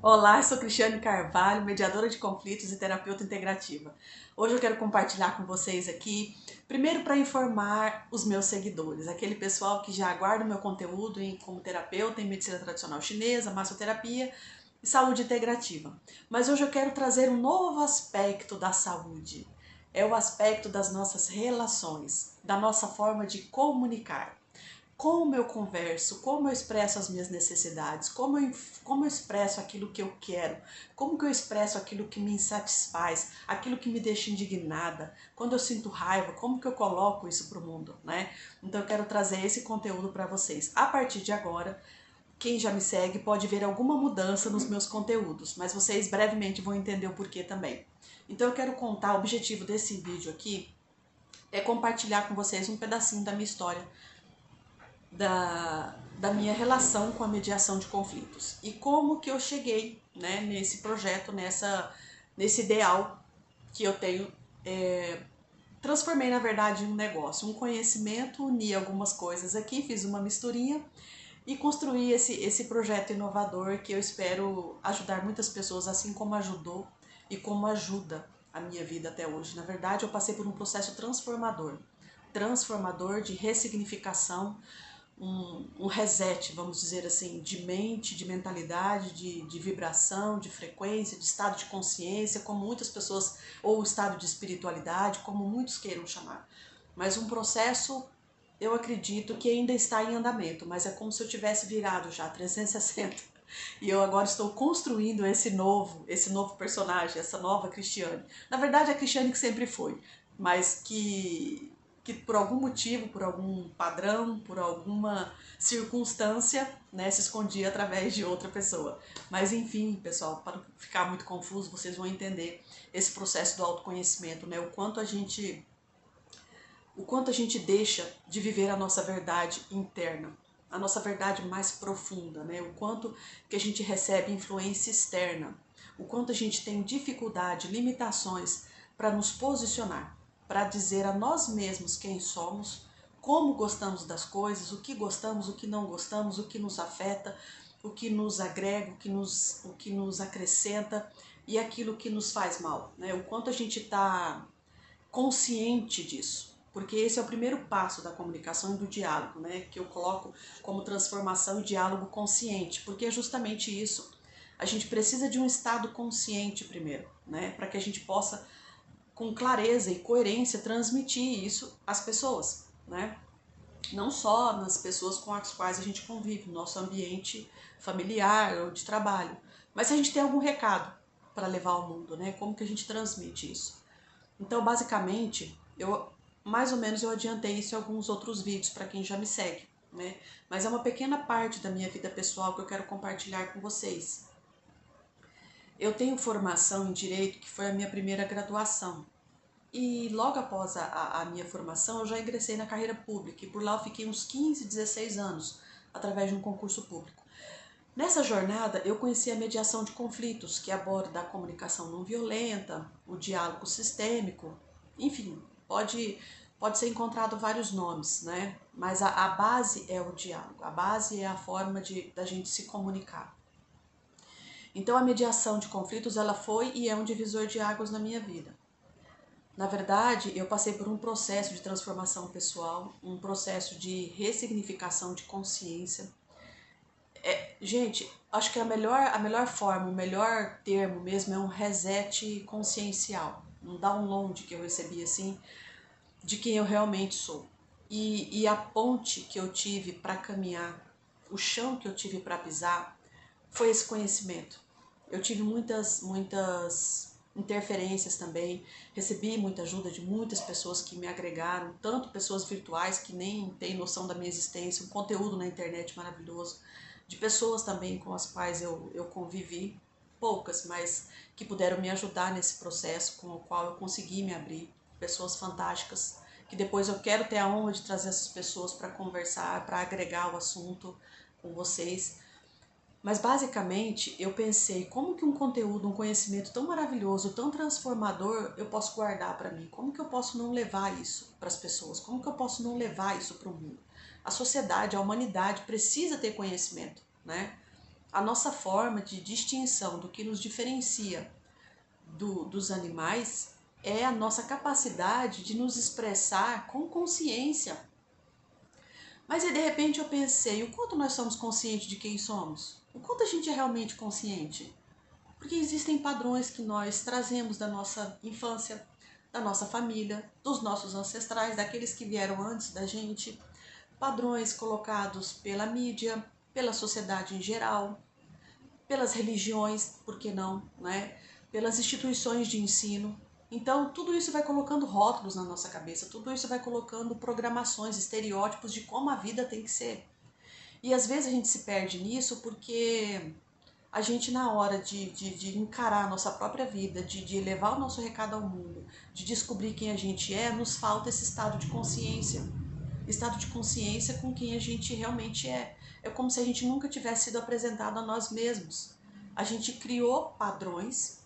Olá, eu sou Cristiane Carvalho, mediadora de conflitos e terapeuta integrativa. Hoje eu quero compartilhar com vocês aqui, primeiro para informar os meus seguidores, aquele pessoal que já aguarda o meu conteúdo como terapeuta em medicina tradicional chinesa, massoterapia e saúde integrativa. Mas hoje eu quero trazer um novo aspecto da saúde. É o aspecto das nossas relações, da nossa forma de comunicar. Como eu converso, como eu expresso as minhas necessidades, como eu expresso aquilo que eu quero, como que eu expresso aquilo que me insatisfaz, aquilo que me deixa indignada, quando eu sinto raiva, como que eu coloco isso para o mundo, né? Então eu quero trazer esse conteúdo para vocês. A partir de agora, quem já me segue pode ver alguma mudança nos meus conteúdos, mas vocês brevemente vão entender o porquê também. Então eu quero contar, o objetivo desse vídeo aqui é compartilhar com vocês um pedacinho da minha história, da minha relação com a mediação de conflitos e como que eu cheguei, né, nesse projeto, nesse ideal que eu tenho. Transformei na verdade em um negócio, um conhecimento, uni algumas coisas aqui, fiz uma misturinha e construí esse projeto inovador que eu espero ajudar muitas pessoas, assim como ajudou e como ajuda a minha vida até hoje. Na verdade, eu passei por um processo transformador de ressignificação, um reset, vamos dizer assim, de mente, de mentalidade, de vibração, de frequência, de estado de consciência, como muitas pessoas, ou estado de espiritualidade, como muitos queiram chamar. Mas um processo, eu acredito que ainda está em andamento, mas é como se eu tivesse virado já 360 e eu agora estou construindo esse novo personagem, essa nova Cristiane. Na verdade, a Cristiane que sempre foi, mas que por algum motivo, por algum padrão, por alguma circunstância, né, se escondia através de outra pessoa. Mas enfim, pessoal, para não ficar muito confuso, vocês vão entender esse processo do autoconhecimento, né, o quanto a gente deixa de viver a nossa verdade interna, a nossa verdade mais profunda, né? O quanto que a gente recebe influência externa, o quanto a gente tem dificuldade, limitações para nos posicionar, para dizer a nós mesmos quem somos, como gostamos das coisas, o que não gostamos, o que nos afeta, o que nos agrega, o que nos acrescenta e aquilo que nos faz mal, né? O quanto a gente está consciente disso, porque esse é o primeiro passo da comunicação e do diálogo, né, que eu coloco como transformação e diálogo consciente, porque é justamente isso. A gente precisa de um estado consciente primeiro, né, para que a gente possa, com clareza e coerência, transmitir isso às pessoas, né, não só nas pessoas com as quais a gente convive, no nosso ambiente familiar ou de trabalho, mas se a gente tem algum recado para levar ao mundo, né, como que a gente transmite isso? Então, basicamente, mais ou menos eu adiantei isso em alguns outros vídeos para quem já me segue, né? Mas é uma pequena parte da minha vida pessoal que eu quero compartilhar com vocês. Eu tenho formação em Direito, que foi a minha primeira graduação. E logo após a minha formação, eu já ingressei na carreira pública. E por lá eu fiquei uns 15, 16 anos, através de um concurso público. Nessa jornada, eu conheci a mediação de conflitos, que aborda a comunicação não violenta, o diálogo sistêmico, enfim, pode ser encontrado vários nomes, né? Mas a base é o diálogo, a base é a forma da gente se comunicar. Então, a mediação de conflitos, ela foi e é um divisor de águas na minha vida. Na verdade, eu passei por um processo de transformação pessoal, um processo de ressignificação de consciência. Gente, acho que a melhor forma, o melhor termo mesmo é um reset consciencial, um download que eu recebi assim, de quem eu realmente sou. E a ponte que eu tive para caminhar, o chão que eu tive para pisar, foi esse conhecimento. Eu tive muitas interferências também, recebi muita ajuda de muitas pessoas que me agregaram, tanto pessoas virtuais que nem têm noção da minha existência, um conteúdo na internet maravilhoso, de pessoas também com as quais eu convivi, poucas, mas que puderam me ajudar nesse processo com o qual eu consegui me abrir, pessoas fantásticas, que depois eu quero ter a honra de trazer essas pessoas para conversar, para agregar o assunto com vocês. Mas basicamente eu pensei, como que um conteúdo, um conhecimento tão maravilhoso, tão transformador, eu posso guardar para mim? Como que eu posso não levar isso para as pessoas? Como que eu posso não levar isso para o mundo? A sociedade, a humanidade precisa ter conhecimento, né? A nossa forma de distinção do que nos diferencia dos animais é a nossa capacidade de nos expressar com consciência. Mas aí de repente eu pensei, o quanto nós somos conscientes de quem somos? O quanto a gente é realmente consciente? Porque existem padrões que nós trazemos da nossa infância, da nossa família, dos nossos ancestrais, daqueles que vieram antes da gente, padrões colocados pela mídia, pela sociedade em geral, pelas religiões, por que não, né? Pelas instituições de ensino. Então, tudo isso vai colocando rótulos na nossa cabeça, tudo isso vai colocando programações, estereótipos de como a vida tem que ser. E às vezes a gente se perde nisso porque a gente, na hora de encarar a nossa própria vida, de levar o nosso recado ao mundo, de descobrir quem a gente é, nos falta esse estado de consciência. Estado de consciência com quem a gente realmente é. É como se a gente nunca tivesse sido apresentado a nós mesmos. A gente criou padrões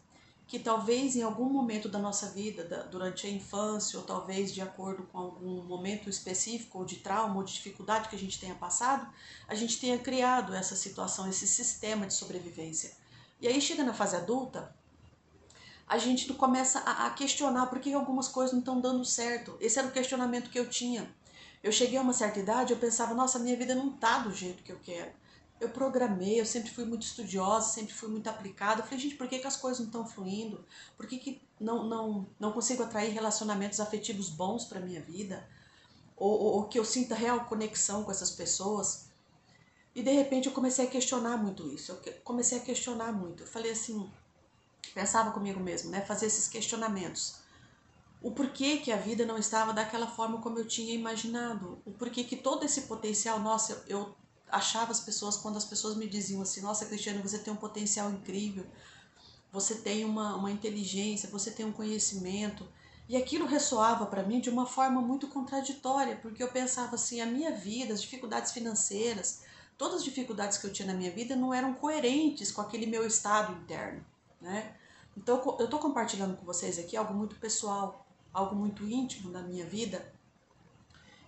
que talvez em algum momento da nossa vida, durante a infância, ou talvez de acordo com algum momento específico, ou de trauma, ou de dificuldade que a gente tenha passado, a gente tenha criado essa situação, esse sistema de sobrevivência. E aí chega na fase adulta, a gente começa a questionar por que algumas coisas não estão dando certo. Esse era o questionamento que eu tinha. Eu cheguei a uma certa idade, eu pensava, nossa, minha vida não tá do jeito que eu quero. Eu programei, eu sempre fui muito estudiosa, sempre fui muito aplicada. Eu falei, gente, por que as coisas não estão fluindo? Por que não consigo atrair relacionamentos afetivos bons para minha vida? Ou que eu sinta real conexão com essas pessoas? E de repente eu comecei a questionar muito isso. Eu comecei a questionar muito. Eu falei assim, pensava comigo mesmo, né? Fazer esses questionamentos. O porquê que a vida não estava daquela forma como eu tinha imaginado. O porquê que todo esse potencial, nossa, eu achava as pessoas, quando as pessoas me diziam assim, nossa, Cristiane, você tem um potencial incrível, você tem uma inteligência, você tem um conhecimento. E aquilo ressoava para mim de uma forma muito contraditória, porque eu pensava assim, a minha vida, as dificuldades financeiras, todas as dificuldades que eu tinha na minha vida não eram coerentes com aquele meu estado interno, né? Então eu estou compartilhando com vocês aqui algo muito pessoal, algo muito íntimo da minha vida,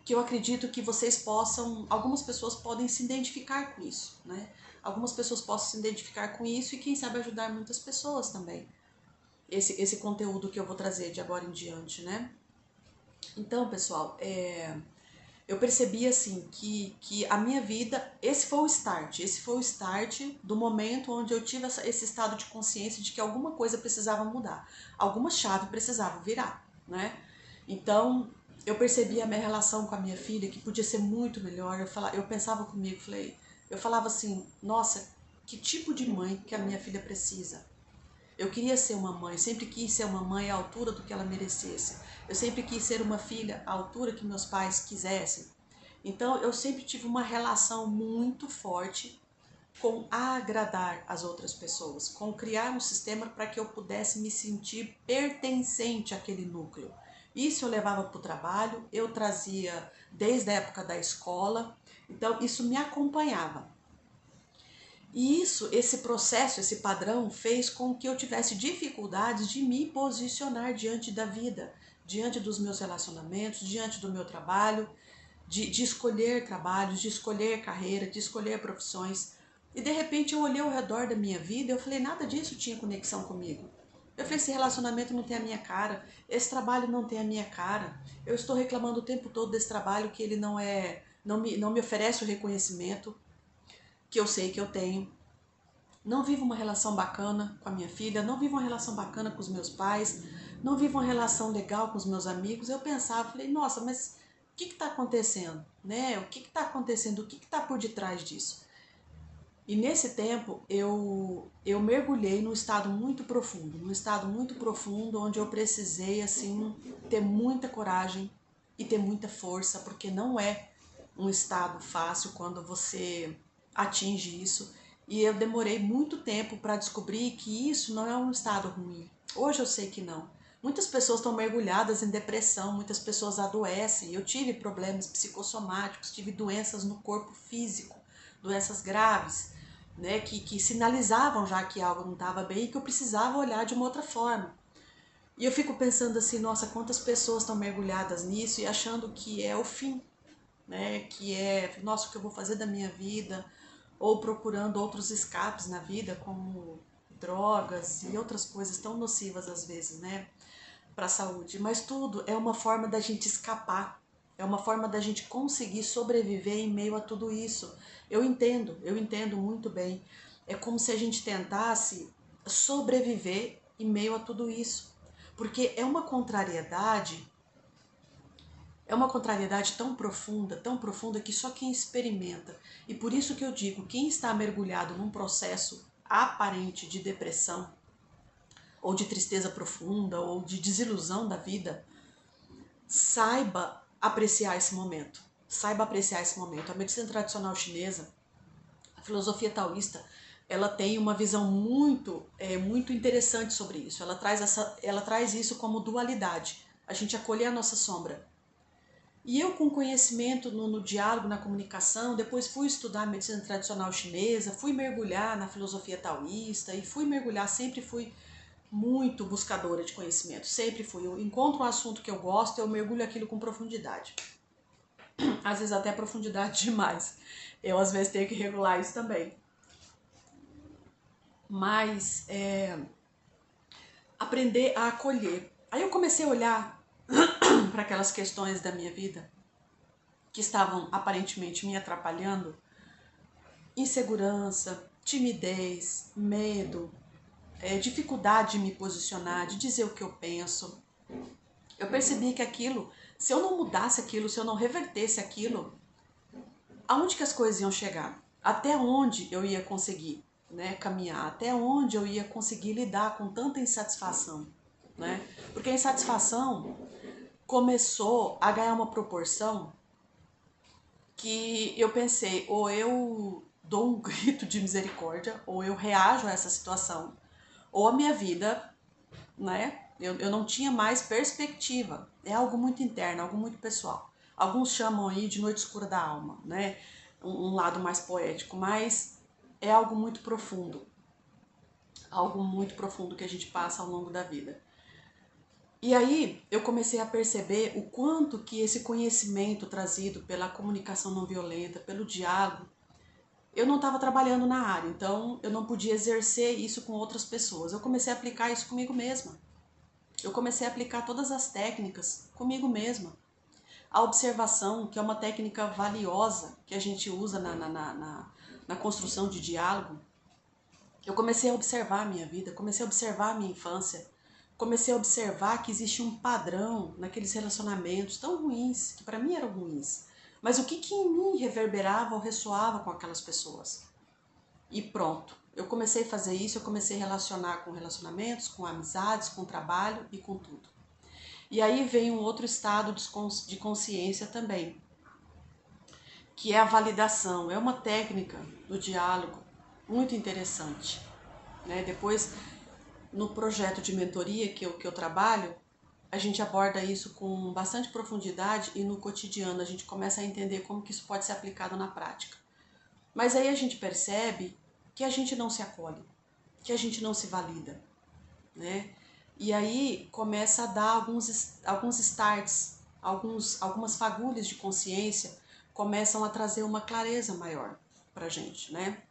que eu acredito que vocês possam, algumas pessoas podem se identificar com isso, né? Algumas pessoas possam se identificar com isso e quem sabe ajudar muitas pessoas também. Esse conteúdo que eu vou trazer de agora em diante, né? Então, pessoal, eu percebi assim que a minha vida, esse foi o start do momento onde eu tive esse estado de consciência de que alguma coisa precisava mudar, alguma chave precisava virar, né? Então, eu percebi a minha relação com a minha filha que podia ser muito melhor. Eu pensava comigo, eu falava assim, nossa, que tipo de mãe que a minha filha precisa? Eu queria ser uma mãe, sempre quis ser uma mãe à altura do que ela merecesse. Eu sempre quis ser uma filha à altura que meus pais quisessem. Então eu sempre tive uma relação muito forte com agradar as outras pessoas, com criar um sistema para que eu pudesse me sentir pertencente àquele núcleo. Isso eu levava para o trabalho, eu trazia desde a época da escola, então isso me acompanhava. E isso, esse processo, esse padrão fez com que eu tivesse dificuldades de me posicionar diante da vida, diante dos meus relacionamentos, diante do meu trabalho, de escolher trabalhos, de escolher carreira, de escolher profissões. E de repente eu olhei ao redor da minha vida e eu falei, nada disso tinha conexão comigo. Eu falei, esse relacionamento não tem a minha cara, esse trabalho não tem a minha cara. Eu estou reclamando o tempo todo desse trabalho que ele não me oferece o reconhecimento que eu sei que eu tenho. Não vivo uma relação bacana com a minha filha, não vivo uma relação bacana com os meus pais, não vivo uma relação legal com os meus amigos. Eu pensava, falei, nossa, mas o que está acontecendo? Né? O que está acontecendo? O que está por detrás disso? E nesse tempo eu mergulhei num estado muito profundo, onde eu precisei assim ter muita coragem e ter muita força, porque não é um estado fácil quando você atinge isso. E eu demorei muito tempo para descobrir que isso não é um estado ruim. Hoje eu sei que não. Muitas pessoas estão mergulhadas em depressão, muitas pessoas adoecem. Eu tive problemas psicossomáticos, tive doenças no corpo físico, doenças graves, né, que sinalizavam já que algo não estava bem e que eu precisava olhar de uma outra forma. E eu fico pensando assim, nossa, quantas pessoas estão mergulhadas nisso e achando que é o fim, né, que é, nossa, o que eu vou fazer da minha vida, ou procurando outros escapes na vida, como drogas e outras coisas tão nocivas às vezes, né, para a saúde. Mas tudo é uma forma da gente escapar, é uma forma da gente conseguir sobreviver em meio a tudo isso. Eu entendo muito bem. É como se a gente tentasse sobreviver em meio a tudo isso, porque é uma contrariedade tão profunda que só quem experimenta. E por isso que eu digo, quem está mergulhado num processo aparente de depressão, ou de tristeza profunda, ou de desilusão da vida, saiba apreciar esse momento. Saiba apreciar esse momento. A medicina tradicional chinesa, a filosofia taoísta, ela tem uma visão muito interessante sobre isso. Ela traz isso como dualidade. A gente acolher a nossa sombra. E eu, com conhecimento no diálogo, na comunicação, depois fui estudar a medicina tradicional chinesa, fui mergulhar na filosofia taoísta e sempre fui muito buscadora de conhecimento, sempre fui. Eu encontro um assunto que eu gosto, eu mergulho aquilo com profundidade. Às vezes até profundidade demais. Eu às vezes tenho que regular isso também. Mas aprender a acolher. Aí eu comecei a olhar para aquelas questões da minha vida que estavam aparentemente me atrapalhando: insegurança, timidez, medo, dificuldade de me posicionar, de dizer o que eu penso. Eu percebi que aquilo, se eu não mudasse aquilo, se eu não revertesse aquilo, aonde que as coisas iam chegar? Até onde eu ia conseguir, né, caminhar? Até onde eu ia conseguir lidar com tanta insatisfação, né? Porque a insatisfação começou a ganhar uma proporção que eu pensei, ou eu dou um grito de misericórdia, ou eu reajo a essa situação, ou a minha vida, né? Eu não tinha mais perspectiva. É algo muito interno, algo muito pessoal. Alguns chamam aí de noite escura da alma, né? Um lado mais poético, mas é algo muito profundo. Algo muito profundo que a gente passa ao longo da vida. E aí eu comecei a perceber o quanto que esse conhecimento trazido pela comunicação não violenta, pelo diálogo, eu não estava trabalhando na área, então eu não podia exercer isso com outras pessoas. Eu comecei a aplicar isso comigo mesma. Eu comecei a aplicar todas as técnicas comigo mesma. A observação, que é uma técnica valiosa que a gente usa na construção de diálogo. Eu comecei a observar a minha vida, comecei a observar a minha infância, comecei a observar que existe um padrão naqueles relacionamentos tão ruins, que para mim eram ruins. Mas o que em mim reverberava ou ressoava com aquelas pessoas? E pronto. Eu comecei a fazer isso, eu comecei a relacionar com relacionamentos, com amizades, com trabalho e com tudo. E aí vem um outro estado de consciência também, que é a validação. É uma técnica do diálogo muito interessante, né? Depois, no projeto de mentoria que eu trabalho, a gente aborda isso com bastante profundidade e no cotidiano a gente começa a entender como que isso pode ser aplicado na prática. Mas aí a gente percebe que a gente não se acolhe, que a gente não se valida, né? E aí começa a dar alguns starts, algumas fagulhas de consciência começam a trazer uma clareza maior pra gente, né?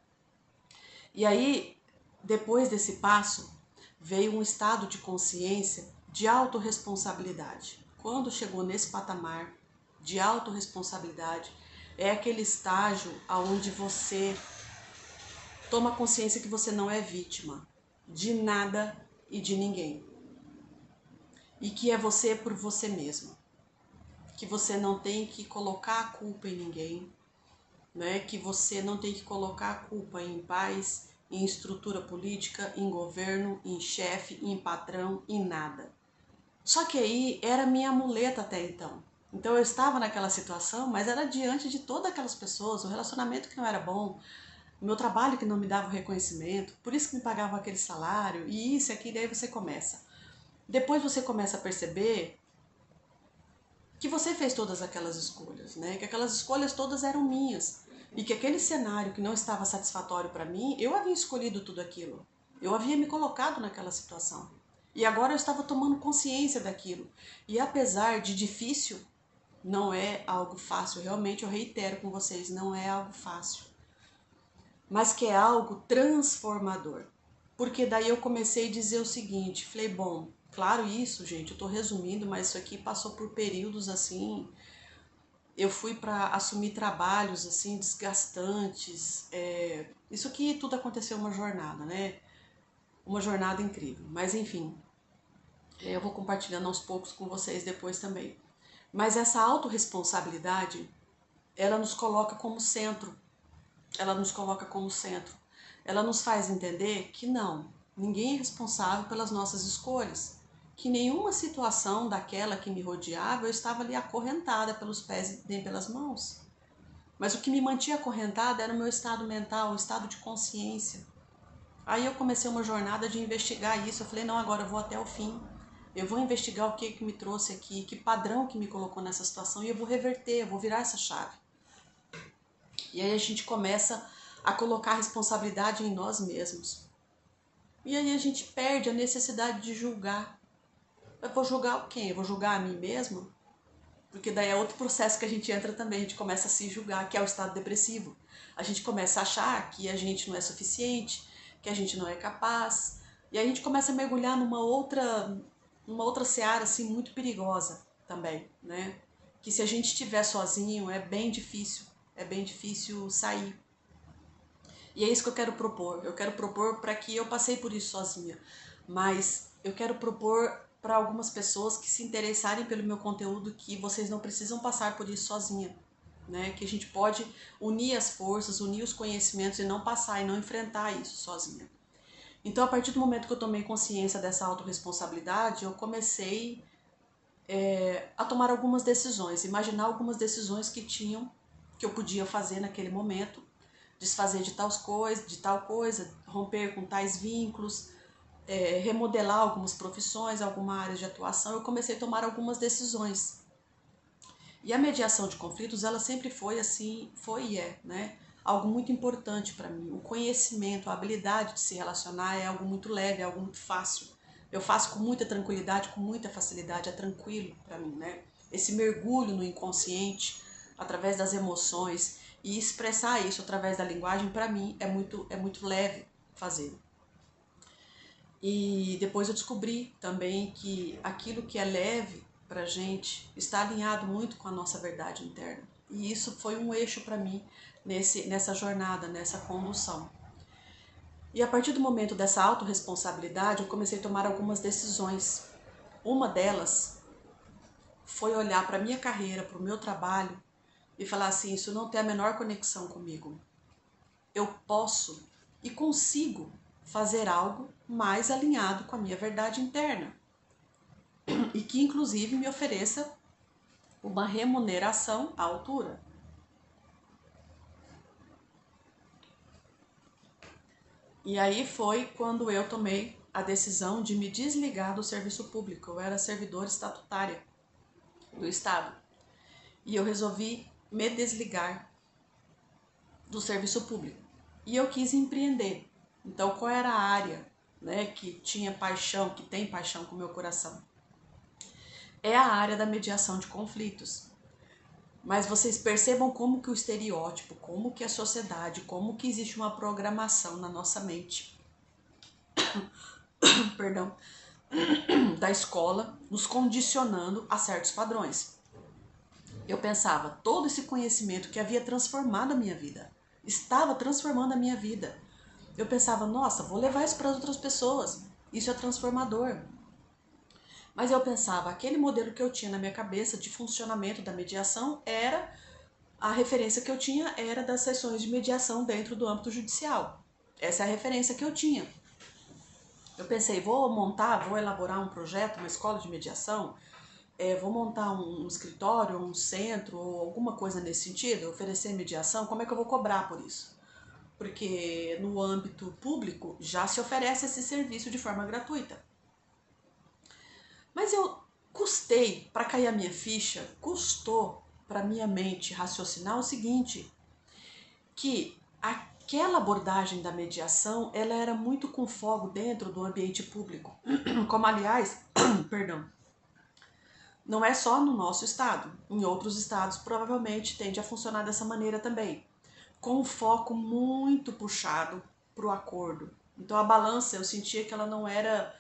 E aí, depois desse passo, veio um estado de consciência de autorresponsabilidade. Quando chegou nesse patamar de autorresponsabilidade, é aquele estágio onde você toma consciência que você não é vítima de nada e de ninguém. E que é você por você mesmo. Que você não tem que colocar a culpa em ninguém, né? Que você não tem que colocar a culpa em pais, em estrutura política, em governo, em chefe, em patrão, em nada. Só que aí era minha muleta até então. Então eu estava naquela situação, mas era diante de todas aquelas pessoas, o relacionamento que não era bom, o meu trabalho que não me dava o reconhecimento, por isso que me pagavam aquele salário, e isso e aquilo, e aí você começa. Depois você começa a perceber que você fez todas aquelas escolhas, né? Que aquelas escolhas todas eram minhas. E que aquele cenário que não estava satisfatório para mim, eu havia escolhido tudo aquilo. Eu havia me colocado naquela situação. E agora eu estava tomando consciência daquilo. E apesar de difícil, não é algo fácil. Realmente eu reitero com vocês, não é algo fácil. mas que é algo transformador. Porque daí eu comecei a dizer o seguinte, falei, bom, claro isso, gente, eu tô resumindo, mas isso aqui passou por períodos assim, eu fui para assumir trabalhos assim desgastantes, isso aqui tudo aconteceu uma jornada, né? Uma jornada incrível, mas enfim, eu vou compartilhando aos poucos com vocês depois também. Mas essa autorresponsabilidade, ela nos coloca como centro, ela nos coloca como centro. Ela nos faz entender que não, ninguém é responsável pelas nossas escolhas, que nenhuma situação daquela que me rodeava eu estava ali acorrentada pelos pés nem pelas mãos. Mas o que me mantinha acorrentada era o meu estado mental, o estado de consciência. Aí eu comecei uma jornada de investigar isso. Eu falei, não, agora eu vou até o fim. Eu vou investigar o que me trouxe aqui, que padrão que me colocou nessa situação e eu vou reverter, eu vou virar essa chave. E aí a gente começa a colocar a responsabilidade em nós mesmos. E aí a gente perde a necessidade de julgar. Eu vou julgar quem? Eu vou julgar a mim mesmo? Porque daí é outro processo que a gente entra também, a gente começa a se julgar, que é o estado depressivo. A gente começa a achar que a gente não é suficiente, que a gente não é capaz. E a gente começa a mergulhar numa outra seara assim muito perigosa também, né? Que se a gente estiver sozinho é bem difícil sair. E é isso que eu quero propor. Eu quero propor para que eu passei por isso sozinha, mas eu quero propor para algumas pessoas que se interessarem pelo meu conteúdo que vocês não precisam passar por isso sozinha, né? Que a gente pode unir as forças, unir os conhecimentos e não passar e não enfrentar isso sozinha. Então, a partir do momento que eu tomei consciência dessa autorresponsabilidade, eu comecei a tomar algumas decisões, imaginar algumas decisões que eu podia fazer naquele momento, desfazer de tal coisa, romper com tais vínculos, remodelar algumas profissões, alguma área de atuação. Eu comecei a tomar algumas decisões. E a mediação de conflitos, ela sempre foi assim, foi e é, né? Algo muito importante para mim. O conhecimento, a habilidade de se relacionar é algo muito leve, é algo muito fácil. Eu faço com muita tranquilidade, com muita facilidade, é tranquilo para mim, né? Esse mergulho no inconsciente, através das emoções, e expressar isso através da linguagem, para mim, é muito leve fazer. E depois eu descobri também que aquilo que é leve para a gente está alinhado muito com a nossa verdade interna. E isso foi um eixo para mim nessa jornada, nessa condução. E a partir do momento dessa autorresponsabilidade, eu comecei a tomar algumas decisões. Uma delas foi olhar para a minha carreira, para o meu trabalho e falar assim, isso não tem a menor conexão comigo. Eu posso e consigo fazer algo mais alinhado com a minha verdade interna e que inclusive me ofereça uma remuneração à altura. E aí foi quando eu tomei a decisão de me desligar do serviço público. Eu era servidora estatutária do Estado e eu resolvi me desligar do serviço público. E eu quis empreender. Então, qual era a área, né, que tinha paixão, que tem paixão com o meu coração? É a área da mediação de conflitos. Mas vocês percebam como que o estereótipo, como que a sociedade, como que existe uma programação na nossa mente, perdão, da escola, nos condicionando a certos padrões. Eu pensava, todo esse conhecimento que havia transformado a minha vida, estava transformando a minha vida. Eu pensava, nossa, vou levar isso para outras pessoas, isso é transformador. Mas eu pensava, aquele modelo que eu tinha na minha cabeça de funcionamento da mediação era, a referência que eu tinha era das sessões de mediação dentro do âmbito judicial. Essa é a referência que eu tinha. Eu pensei, vou elaborar um projeto, uma escola de mediação, vou montar um escritório, um centro, ou alguma coisa nesse sentido, oferecer mediação, como é que eu vou cobrar por isso? Porque no âmbito público já se oferece esse serviço de forma gratuita. Mas eu custei para cair a minha ficha, custou para minha mente raciocinar o seguinte, que aquela abordagem da mediação, ela era muito com fogo dentro do ambiente público, como aliás, perdão, não é só no nosso estado, em outros estados provavelmente tende a funcionar dessa maneira também. com um foco muito puxado para o acordo. Então a balança, eu sentia que ela não era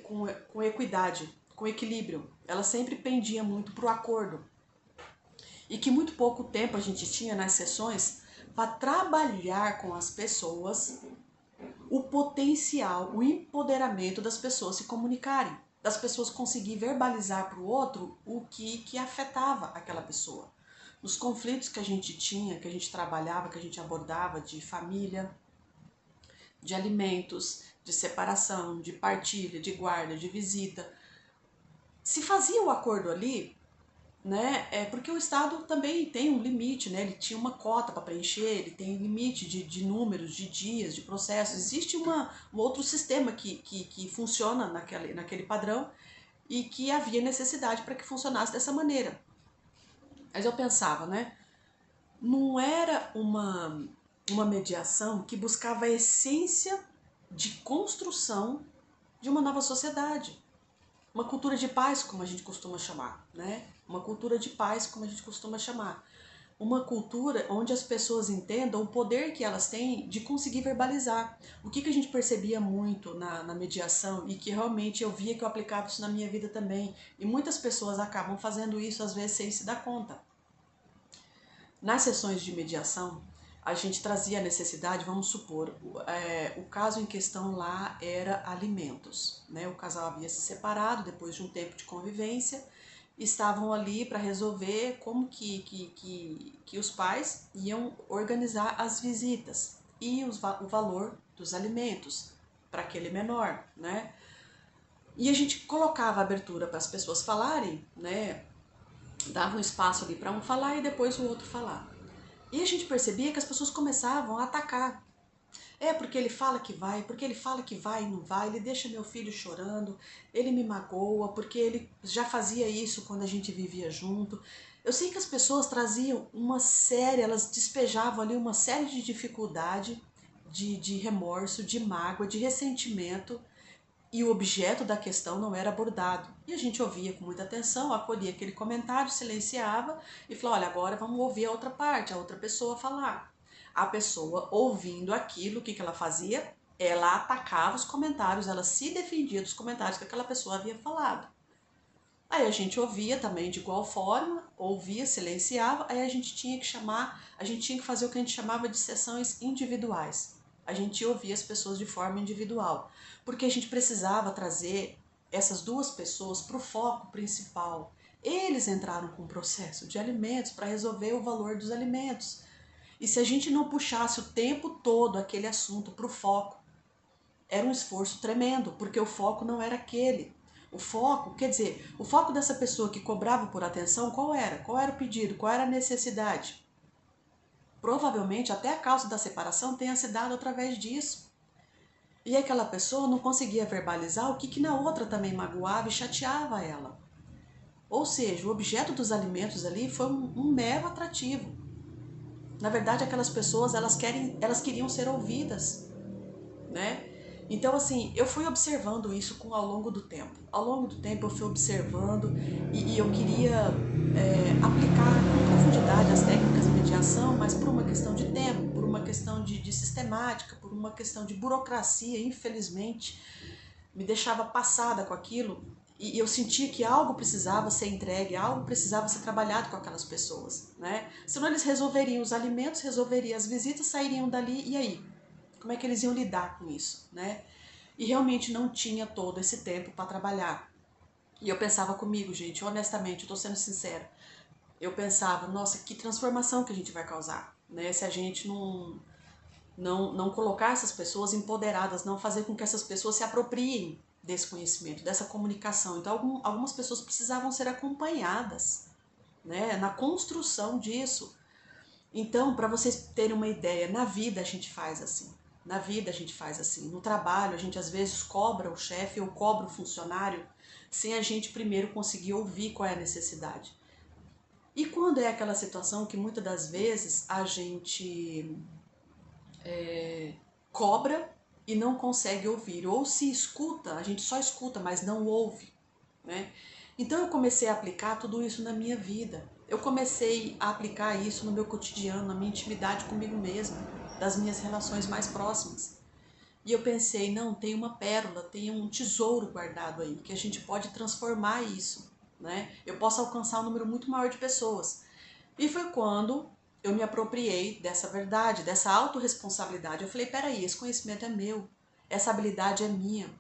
com equidade, com equilíbrio. Ela sempre pendia muito para o acordo. E que muito pouco tempo a gente tinha nas sessões para trabalhar com as pessoas o potencial, o empoderamento das pessoas se comunicarem, das pessoas conseguir verbalizar para o outro o que afetava aquela pessoa. Nos conflitos que a gente tinha, que a gente trabalhava, que a gente abordava de família, de alimentos, de separação, de partilha, de guarda, de visita, se fazia o acordo ali, né? Porque o Estado também tem um limite, né? Ele tinha uma cota para preencher, ele tem limite de números, de dias, de processos. Existe um outro sistema que funciona naquele padrão e que havia necessidade para que funcionasse dessa maneira. Mas eu pensava, né? Não era uma mediação que buscava a essência de construção de uma nova sociedade. Uma cultura de paz, como a gente costuma chamar, né? Uma cultura de paz, como a gente costuma chamar. Uma cultura onde as pessoas entendam o poder que elas têm de conseguir verbalizar. O que a gente percebia muito na mediação e que realmente eu via que eu aplicava isso na minha vida também. E muitas pessoas acabam fazendo isso às vezes sem se dar conta. Nas sessões de mediação, a gente trazia a necessidade, vamos supor, o caso em questão lá era alimentos, né? O casal havia se separado depois de um tempo de convivência, estavam ali para resolver como que os pais iam organizar as visitas e o valor dos alimentos para aquele menor, né? E a gente colocava a abertura para as pessoas falarem, né? Dava um espaço ali para um falar e depois o outro falar. E a gente percebia que as pessoas começavam a atacar. Porque ele fala que vai, porque ele fala que vai e não vai, ele deixa meu filho chorando, ele me magoa, porque ele já fazia isso quando a gente vivia junto. Eu sei que as pessoas traziam uma série, elas despejavam ali uma série de dificuldade, de remorso, de mágoa, de ressentimento, e o objeto da questão não era abordado. E a gente ouvia com muita atenção, acolhia aquele comentário, silenciava e falava, olha, agora vamos ouvir a outra parte, a outra pessoa falar. A pessoa ouvindo aquilo, o que ela fazia? Ela atacava os comentários, ela se defendia dos comentários que aquela pessoa havia falado. Aí a gente ouvia também de igual forma, ouvia, silenciava, aí a gente tinha que fazer o que a gente chamava de sessões individuais. A gente ouvia as pessoas de forma individual, porque a gente precisava trazer essas duas pessoas para o foco principal. Eles entraram com o processo de alimentos para resolver o valor dos alimentos. E se a gente não puxasse o tempo todo aquele assunto para o foco, era um esforço tremendo, porque o foco não era aquele. O foco, quer dizer, o foco dessa pessoa que cobrava por atenção, qual era? Qual era o pedido? Qual era a necessidade? Provavelmente até a causa da separação tenha se dado através disso. E aquela pessoa não conseguia verbalizar o que na outra também magoava e chateava ela. Ou seja, o objeto dos alimentos ali foi um mero atrativo. Na verdade, aquelas pessoas elas queriam ser ouvidas, né? Então, assim, eu fui observando isso ao longo do tempo. Ao longo do tempo eu fui observando e eu queria aplicar com profundidade as técnicas de mediação, mas por uma questão de tempo, por uma questão de sistemática, por uma questão de burocracia, infelizmente, me deixava passada com aquilo e eu sentia que algo precisava ser entregue, algo precisava ser trabalhado com aquelas pessoas, né? Senão eles resolveriam os alimentos, resolveriam as visitas, sairiam dali e aí? Como é que eles iam lidar com isso, né? E realmente não tinha todo esse tempo para trabalhar. E eu pensava comigo, gente, honestamente, eu tô sendo sincera. Eu pensava, nossa, que transformação que a gente vai causar, né? Se a gente não colocar essas pessoas empoderadas, não fazer com que essas pessoas se apropriem desse conhecimento, dessa comunicação. Então, algumas pessoas precisavam ser acompanhadas, né, na construção disso. Então, para vocês terem uma ideia, na vida a gente faz assim. Na vida a gente faz assim. No trabalho, a gente às vezes cobra o chefe ou cobra o funcionário sem a gente primeiro conseguir ouvir qual é a necessidade. E quando é aquela situação que muitas das vezes a gente cobra e não consegue ouvir, ou se escuta, a gente só escuta, mas não ouve, né? Então eu comecei a aplicar tudo isso na minha vida. eu comecei a aplicar isso no meu cotidiano, na minha intimidade comigo mesma, das minhas relações mais próximas. E eu pensei, não, tem uma pérola, tem um tesouro guardado aí, que a gente pode transformar isso, né? Eu posso alcançar um número muito maior de pessoas. E foi quando eu me apropriei dessa verdade, dessa autorresponsabilidade. Eu falei, peraí, esse conhecimento é meu, essa habilidade é minha.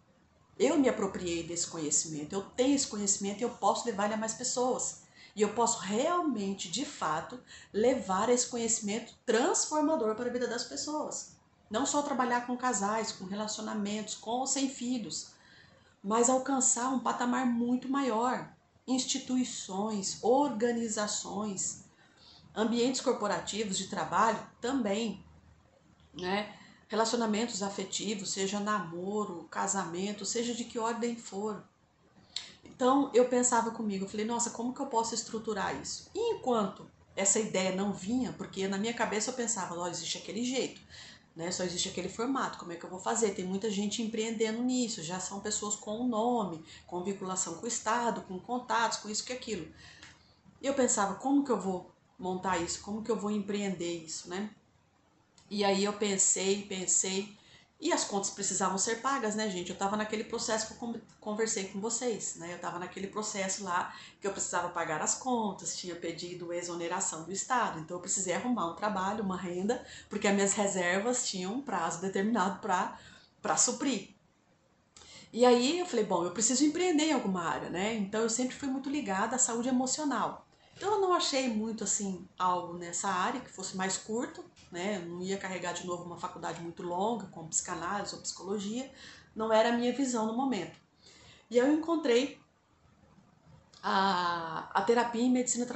Eu me apropriei desse conhecimento, eu tenho esse conhecimento e eu posso levar ele a mais pessoas. E eu posso realmente, de fato, levar esse conhecimento transformador para a vida das pessoas. Não só trabalhar com casais, com relacionamentos, com ou sem filhos, mas alcançar um patamar muito maior. Instituições, organizações, ambientes corporativos de trabalho também, né? Relacionamentos afetivos, seja namoro, casamento, seja de que ordem for. Então eu pensava comigo, eu falei, nossa, como que eu posso estruturar isso? E enquanto essa ideia não vinha, porque na minha cabeça eu pensava, olha, existe aquele jeito, né? Só existe aquele formato, como é que eu vou fazer? Tem muita gente empreendendo nisso, já são pessoas com um nome, com vinculação com o Estado, com contatos, com isso, que aquilo. E eu pensava, como que eu vou montar isso? Como que eu vou empreender isso, né? E aí eu pensei, e as contas precisavam ser pagas, né, gente? Eu tava naquele processo que eu conversei com vocês, né? Eu tava naquele processo lá que eu precisava pagar as contas, tinha pedido exoneração do Estado, então eu precisei arrumar um trabalho, uma renda, porque as minhas reservas tinham um prazo determinado para suprir. E aí eu falei, bom, eu preciso empreender em alguma área, né? Então eu sempre fui muito ligada à saúde emocional. Então eu não achei muito assim algo nessa área que fosse mais curto, né? Eu não ia carregar de novo uma faculdade muito longa, como psicanálise ou psicologia, não era a minha visão no momento. E eu encontrei a terapia em medicina